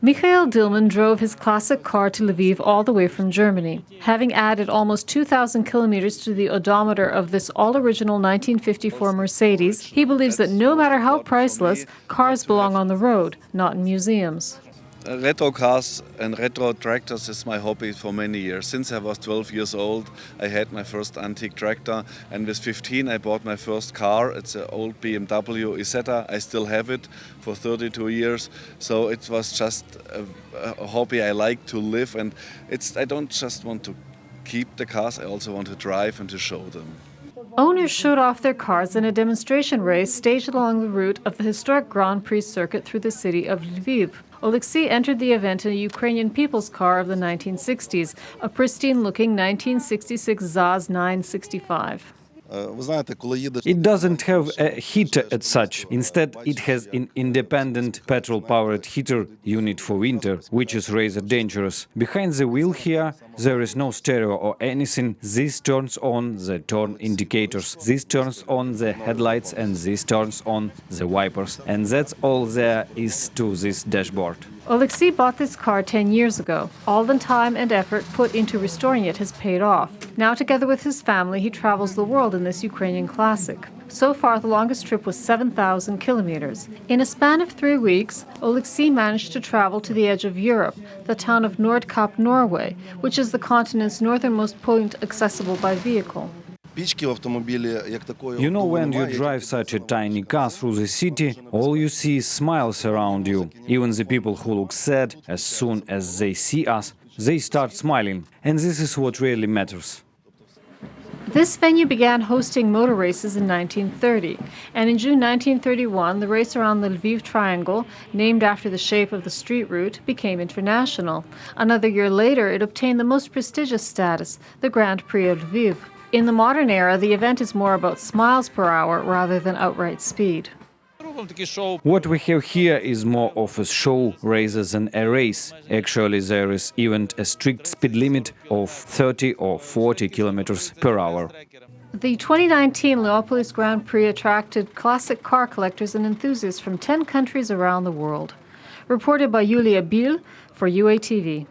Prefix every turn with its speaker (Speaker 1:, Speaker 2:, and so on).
Speaker 1: Mikhail Dilman drove his classic car to Lviv all the way from Germany. Having added almost 2,000 kilometers to the odometer of this all-original 1954 Mercedes, he believes that no matter how priceless, cars belong on the road, not in museums.
Speaker 2: Retro cars and retro tractors is my hobby for many years. Since I was 12 years old, I had my first antique tractor, and with 15 I bought my first car. It's an old BMW Isetta. I still have it for 32 years. So it was just a hobby I like to live, and I don't just want to keep the cars, I also want to drive and to show them.
Speaker 1: Owners showed off their cars in a demonstration race staged along the route of the historic Grand Prix circuit through the city of Lviv. Oleksiy entered the event in a Ukrainian people's car of the 1960s, a pristine-looking 1966 ZAZ 965.
Speaker 3: It doesn't have a heater as such. Instead, it has an independent petrol-powered heater unit for winter, which is rather dangerous. Behind the wheel here, there is no stereo or anything. This turns on the turn indicators, this turns on the headlights, and this turns on the wipers. And that's all there is to this dashboard.
Speaker 1: Oleksiy bought this car 10 years ago. All the time and effort put into restoring it has paid off. Now, together with his family, he travels the world in this Ukrainian classic. So far, the longest trip was 7,000 kilometers. In a span of 3 weeks, Oleksiy managed to travel to the edge of Europe, the town of Nordkapp, Norway, which is the continent's northernmost point accessible by vehicle.
Speaker 3: You know, when you drive such a tiny car through the city, all you see is smiles around you. Even the people who look sad, as soon as they see us, they start smiling. And this is what really matters.
Speaker 1: This venue began hosting motor races in 1930, and in June 1931, the race around the Lviv Triangle, named after the shape of the street route, became international. Another year later, it obtained the most prestigious status, the Grand Prix of Lviv. In the modern era, the event is more about miles per hour rather than outright speed.
Speaker 3: What we have here is more of a show rather than a race. Actually, there is even a strict speed limit of 30 or 40 kilometers per hour.
Speaker 1: The 2019 Leopolis Grand Prix attracted classic car collectors and enthusiasts from 10 countries around the world. Reported by Yulia Bil for UATV.